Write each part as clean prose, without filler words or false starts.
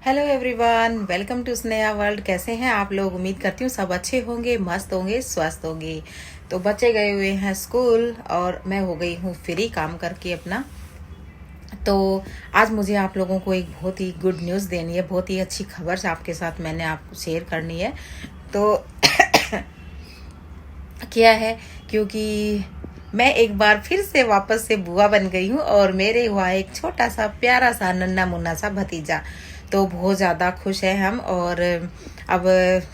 Hello everyone, welcome to Sneha World. कैसे हैं आप लोग? उम्मीद करती हूँ सब अच्छे होंगे, मस्त होंगे, स्वस्थ होंगे। तो बच्चे गए हुए हैं स्कूल और मैं हो गई हूँ फ्री काम करके अपना। तो आज मुझे आप लोगों को एक बहुत ही गुड न्यूज़ देनी है, बहुत ही अच्छी खबर आपके साथ मैंने आप शेयर करनी है। तो क्या है, क्योंकि मैं एक बार फिर से वापस से बुआ बन गई हूँ और मेरे हुआ एक छोटा सा प्यारा सा नन्ना मुन्ना सा भतीजा। तो बहुत ज़्यादा खुश है हम। और अब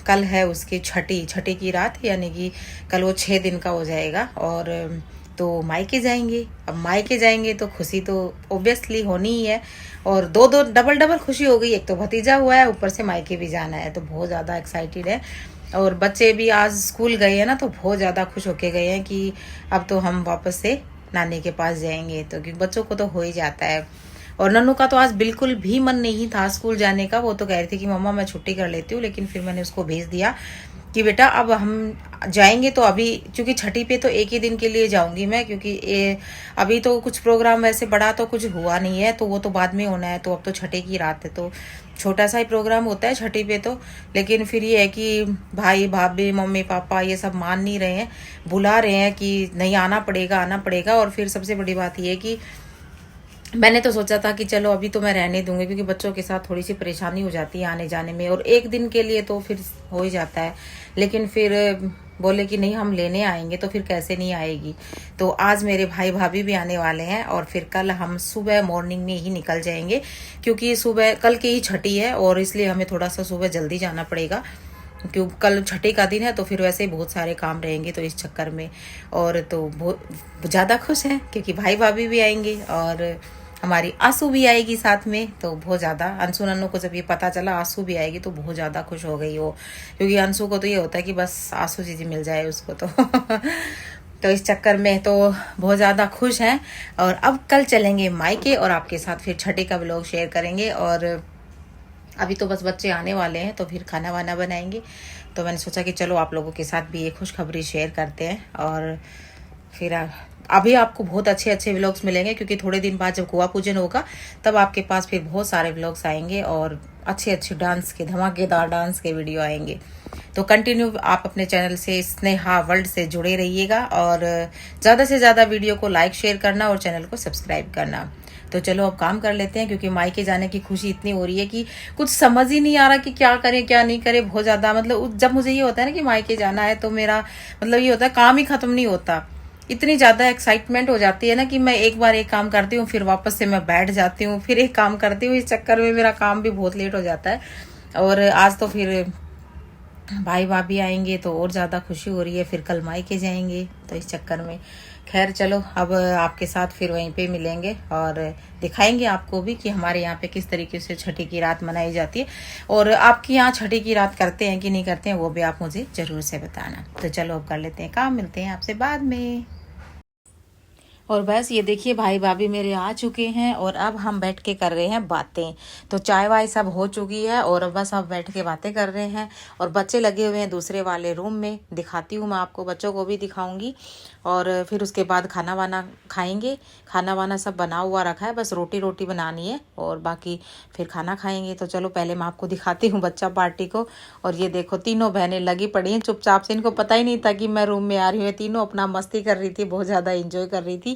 कल है उसकी छठी छठी की रात, यानी कि कल वो 6 दिन का हो जाएगा। और तो मायके जाएंगे। अब मायके जाएंगे तो खुशी तो ओब्वियसली होनी ही है। और दो दो डबल डबल खुशी हो गई, एक तो भतीजा हुआ है, ऊपर से मायके भी जाना है, तो बहुत ज़्यादा एक्साइटेड है। और बच्चे भी आज स्कूल गए हैं ना, तो बहुत ज़्यादा खुश होके गए हैं कि अब तो हम वापस से नानी के पास जाएंगे। तो क्योंकि बच्चों को तो हो ही जाता है। और नन्नू का तो आज बिल्कुल भी मन नहीं था स्कूल जाने का। वो तो कह रही थी कि मम्मा मैं छुट्टी कर लेती हूँ, लेकिन फिर मैंने उसको भेज दिया कि बेटा अब हम जाएंगे। तो अभी क्योंकि छठी पे तो एक ही दिन के लिए जाऊंगी मैं, क्योंकि अभी तो कुछ प्रोग्राम वैसे बड़ा तो कुछ हुआ नहीं है, तो वो तो बाद में होना है। तो अब तो छठी की रात है, तो छोटा सा ही प्रोग्राम होता है छठी पे तो। लेकिन फिर ये है कि भाई भाभी मम्मी पापा ये सब मान नहीं रहे हैं, बुला रहे हैं कि नहीं आना पड़ेगा आना पड़ेगा। और फिर सबसे बड़ी बात ये है कि मैंने तो सोचा था कि चलो अभी तो मैं रहने दूंगी, क्योंकि बच्चों के साथ थोड़ी सी परेशानी हो जाती है आने जाने में, और एक दिन के लिए तो फिर हो ही जाता है। लेकिन फिर बोले कि नहीं हम लेने आएंगे, तो फिर कैसे नहीं आएगी। तो आज मेरे भाई भाभी भी आने वाले हैं और फिर कल हम सुबह मॉर्निंग में ही निकल जाएंगे, क्योंकि सुबह कल की ही छठी है और इसलिए हमें थोड़ा सा सुबह जल्दी जाना पड़ेगा, क्योंकि कल छठी का दिन है। तो फिर वैसे ही बहुत सारे काम रहेंगे, तो इस चक्कर में। और तो बहुत ज़्यादा खुश हैं क्योंकि भाई भाभी भी आएंगे और हमारी आंसू भी आएगी साथ में। तो बहुत ज़्यादा अंशु नन्नू को जब ये पता चला आंसू भी आएगी तो बहुत ज़्यादा खुश हो गई वो, क्योंकि अंशु को तो ये होता है कि बस आंसू चीज़ मिल जाए उसको तो तो इस चक्कर में तो बहुत ज़्यादा खुश हैं। और अब कल चलेंगे मायके और आपके साथ फिर छठी का व्लॉग शेयर करेंगे। और अभी तो बस बच्चे आने वाले हैं, तो फिर खाना वाना बनाएंगे। तो मैंने सोचा कि चलो आप लोगों के साथ भी ये खुशखबरी शेयर करते हैं। और फिर अभी आपको बहुत अच्छे अच्छे व्लॉग्स मिलेंगे, क्योंकि थोड़े दिन बाद जब गोवा पूजन होगा तब आपके पास फिर बहुत सारे व्लॉग्स आएंगे और अच्छे अच्छे डांस के, धमाकेदार डांस के वीडियो आएंगे। तो कंटिन्यू आप अपने चैनल से स्नेहा वर्ल्ड से जुड़े रहिएगा और ज़्यादा से ज़्यादा वीडियो को लाइक शेयर करना और चैनल को सब्सक्राइब करना। तो चलो अब काम कर लेते हैं, क्योंकि मायके जाने की खुशी इतनी हो रही है कि कुछ समझ ही नहीं आ रहा कि क्या करें क्या नहीं करें। बहुत ज़्यादा मतलब जब मुझे ये होता है ना कि मायके जाना है, तो मेरा मतलब ये होता है काम ही खत्म नहीं होता। इतनी ज़्यादा एक्साइटमेंट हो जाती है ना कि मैं एक बार एक काम करती हूँ, फिर वापस से मैं बैठ जाती हूँ, फिर एक काम करती हूँ। इस चक्कर में मेरा काम भी बहुत लेट हो जाता है। और आज तो फिर भाई भाभी आएंगे तो और ज़्यादा खुशी हो रही है, फिर कल मायके जाएंगे, तो इस चक्कर में खैर चलो अब आपके साथ फिर वहीं पे मिलेंगे और दिखाएंगे आपको भी कि हमारे यहाँ पे किस तरीके से छठी की रात मनाई जाती है। और आपके यहाँ छठी की रात करते हैं कि नहीं करते हैं, वो भी आप मुझे ज़रूर से बताना। तो चलो अब कर लेते हैं काम, मिलते हैं आपसे बाद में। और बस ये देखिए भाई भाभी मेरे आ चुके हैं और अब हम बैठ के कर रहे हैं बातें। तो चाय वाय सब हो चुकी है और अब बस अब बैठ के बातें कर रहे हैं। और बच्चे लगे हुए हैं दूसरे वाले रूम में, दिखाती हूँ मैं आपको, बच्चों को भी दिखाऊंगी। और फिर उसके बाद खाना वाना खाएंगे। खाना वाना सब बना हुआ रखा है, बस रोटी रोटी बनानी है और बाकी फिर खाना खाएंगे। तो चलो पहले मैं आपको दिखाती हूँ बच्चा पार्टी को। और ये देखो तीनों बहनें लगी पड़ी हैं चुपचाप से, इनको पता ही नहीं था कि मैं रूम में आ रही हूँ। तीनों अपना मस्ती कर रही थी, बहुत ज़्यादा इंजॉय कर रही थी।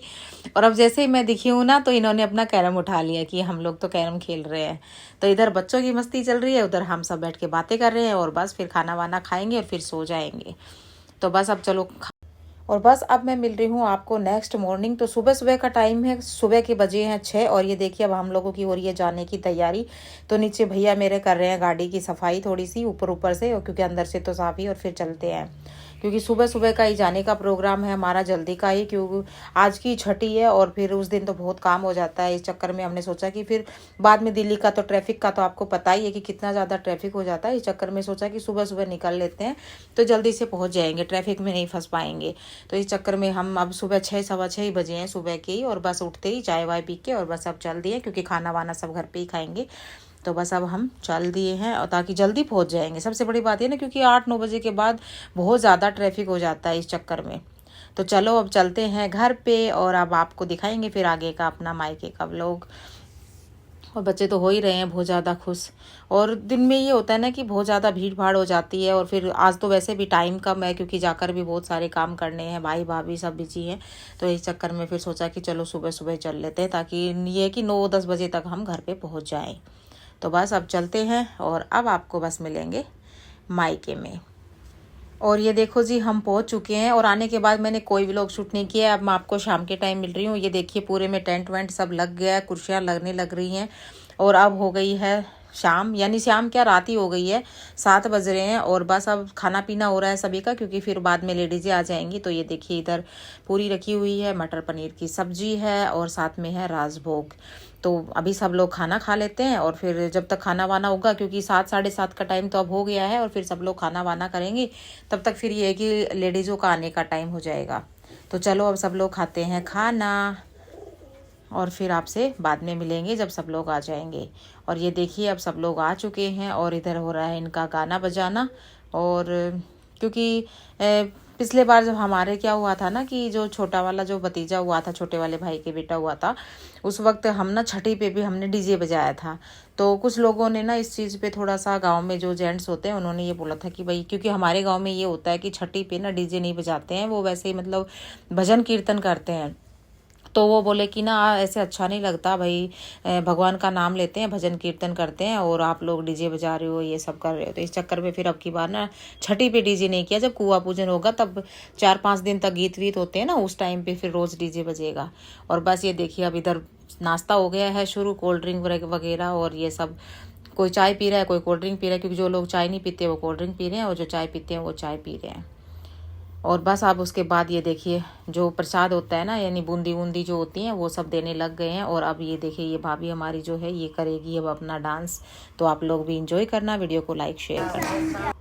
और अब जैसे ही मैं दिखी हूँ ना, तो इन्होंने अपना कैरम उठा लिया कि हम लोग तो कैरम खेल रहे हैं। तो इधर बच्चों की मस्ती चल रही है, उधर हम सब बैठ के बातें कर रहे हैं। और बस फिर खाना वाना खाएंगे और फिर सो जाएंगे। तो बस अब चलो और बस अब मैं मिल रही हूँ आपको नेक्स्ट मॉर्निंग। तो सुबह सुबह का टाइम है, सुबह के बजे हैं 6। और ये देखिए अब हम लोगों की हो रही है जाने की तैयारी। तो नीचे भैया मेरे कर रहे हैं गाड़ी की सफाई थोड़ी सी ऊपर ऊपर से, और क्योंकि अंदर से तो साफ ही, और फिर चलते हैं। क्योंकि सुबह सुबह का ही जाने का प्रोग्राम है हमारा, जल्दी का ही, क्योंकि आज की छठी है और फिर उस दिन तो बहुत काम हो जाता है। इस चक्कर में हमने सोचा कि फिर बाद में दिल्ली का तो ट्रैफिक का तो आपको पता ही है कि कितना ज़्यादा ट्रैफिक हो जाता है। इस चक्कर में सोचा कि सुबह सुबह निकल लेते हैं तो जल्दी से पहुँच जाएंगे, ट्रैफिक में नहीं फंस पाएंगे। तो इस चक्कर में हम अब सुबह 6 सवा 6 ही बजे हैं सुबह के ही, और बस उठते ही चाय वाय पी के और बस अब चल दिए, क्योंकि खाना वाना सब घर पे ही खाएंगे। तो बस अब हम चल दिए हैं और ताकि जल्दी पहुंच जाएंगे। सबसे बड़ी बात है ना, क्योंकि 8-9 बजे के बाद बहुत ज़्यादा ट्रैफिक हो जाता है इस चक्कर में। तो चलो अब चलते हैं घर पे और अब आपको दिखाएंगे फिर आगे का अपना मायके का व्लॉग। और बच्चे तो हो ही रहे हैं बहुत ज़्यादा खुश। और दिन में ये होता है ना कि बहुत ज़्यादा भीड़ भाड़ हो जाती है, और फिर आज तो वैसे भी टाइम कम है क्योंकि जाकर भी बहुत सारे काम करने हैं, भाई भाभी सब बिजी हैं। तो इस चक्कर में फिर सोचा कि चलो सुबह सुबह चल लेते हैं, ताकि ये कि 9-10 बजे तक हम घर पे पहुंच जाएं। तो बस अब चलते हैं, और अब आपको बस मिलेंगे मायके में। और ये देखो जी, हम पहुंच चुके हैं, और आने के बाद मैंने कोई व्लॉग शूट नहीं किया। अब मैं आपको शाम के टाइम मिल रही हूँ। ये देखिए पूरे में टेंट वेंट सब लग गया है, कुर्सियाँ लगने लग रही हैं, और अब हो गई है शाम, यानी शाम क्या, रात ही हो गई है, 7 बज रहे हैं। और बस अब खाना पीना हो रहा है सभी का, क्योंकि फिर बाद में लेडीजें आ जाएंगी। तो ये देखिए इधर पूरी रखी हुई है, मटर पनीर की सब्जी है, और साथ में है राजभोग। तो अभी सब लोग खाना खा लेते हैं, और फिर जब तक खाना वाना होगा, क्योंकि 7 साढ़े 7 का टाइम तो अब हो गया है, और फिर सब लोग खाना वाना करेंगे, तब तक फिर ये है कि लेडीज़ों का आने का टाइम हो जाएगा। तो चलो अब सब लोग खाते हैं खाना, और फिर आपसे बाद में मिलेंगे जब सब लोग आ जाएंगे। और ये देखिए अब सब लोग आ चुके हैं, और इधर हो रहा है इनका गाना बजाना। और क्योंकि पिछले बार जब हमारे क्या हुआ था ना, कि जो छोटा वाला जो भतीजा हुआ था, छोटे वाले भाई के बेटा हुआ था, उस वक्त हम ना छठी पे भी हमने डीजे बजाया था। तो कुछ लोगों ने ना इस चीज़ पे थोड़ा सा, गांव में जो जेंट्स होते हैं उन्होंने ये बोला था कि भाई, क्योंकि हमारे गांव में ये होता है कि छठी पे ना डीजे नहीं बजाते हैं, वो वैसे ही मतलब भजन कीर्तन करते हैं। तो वो बोले कि ना ऐसे अच्छा नहीं लगता भाई, भगवान का नाम लेते हैं, भजन कीर्तन करते हैं, और आप लोग डीजे बजा रहे हो, ये सब कर रहे हो। तो इस चक्कर में फिर अब की बार ना छठी पे डीजे नहीं किया। जब कुआं पूजन होगा तब 4-5 दिन तक गीत वीत होते हैं ना, उस टाइम पे फिर रोज डीजे बजेगा। और बस ये देखिए अब इधर नाश्ता हो गया है शुरू, कोल्ड ड्रिंक वगैरह और ये सब। कोई चाय पी रहा है, कोई कोल्ड ड्रिंक पी रहा है, क्योंकि जो लोग चाय नहीं पीते वो कोल्ड ड्रिंक पी रहे हैं, और जो चाय पीते हैं वो चाय पी रहे हैं। और बस अब उसके बाद ये देखिए जो प्रसाद होता है ना, यानी बूंदी बूंदी जो होती हैं, वो सब देने लग गए हैं। और अब ये देखिए ये भाभी हमारी जो है ये करेगी अब अपना डांस। तो आप लोग भी इंजॉय करना, वीडियो को लाइक शेयर करना।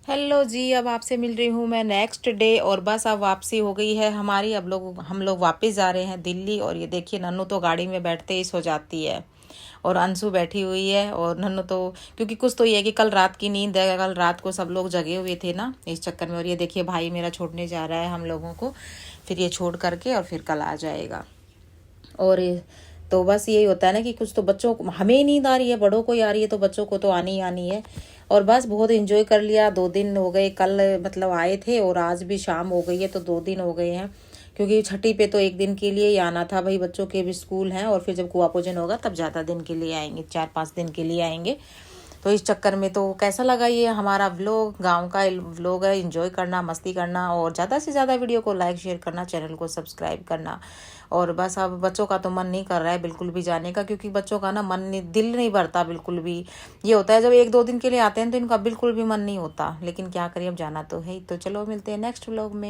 हेलो जी, अब आपसे मिल रही हूँ मैं नेक्स्ट डे। और बस अब वापसी हो गई है हमारी। अब हम लोग वापस जा रहे हैं दिल्ली। और ये देखिए नन्नू तो गाड़ी में बैठते ही सो जाती है, और अंशु बैठी हुई है। और नन्नू तो क्योंकि कुछ तो ये है कि कल रात की नींद है, कल रात को सब लोग जगे हुए थे ना, इस चक्कर में। और ये देखिए भाई मेरा छोड़ने जा रहा है हम लोगों को, फिर ये छोड़ करके और फिर कल आ जाएगा। और तो बस यही होता है ना कि कुछ तो बच्चों को, हमें ही नींद आ रही है, बड़ों को ही आ रही है, तो बच्चों को तो आनी ही आनी है। और बस बहुत एंजॉय कर लिया। 2 दिन हो गए, कल मतलब आए थे और आज भी शाम हो गई है, तो 2 दिन हो गए हैं। क्योंकि छठी पे तो 1 दिन के लिए ही आना था भाई, बच्चों के भी स्कूल हैं, और फिर जब कुआं पूजन होगा तब ज़्यादा दिन के लिए आएंगे, 4-5 दिन के लिए आएंगे। तो इस चक्कर में तो कैसा लगा ये हमारा व्लॉग, गांव का व्लॉग है। एंजॉय करना, मस्ती करना, और ज़्यादा से ज़्यादा वीडियो को लाइक शेयर करना, चैनल को सब्सक्राइब करना। और बस अब बच्चों का तो मन नहीं कर रहा है बिल्कुल भी जाने का, क्योंकि बच्चों का ना दिल नहीं भरता बिल्कुल भी। ये होता है जब 1-2 दिन के लिए आते हैं तो इनका बिल्कुल भी मन नहीं होता, लेकिन क्या करिए अब जाना तो है ही। तो चलो मिलते हैं नेक्स्ट व्लॉग में।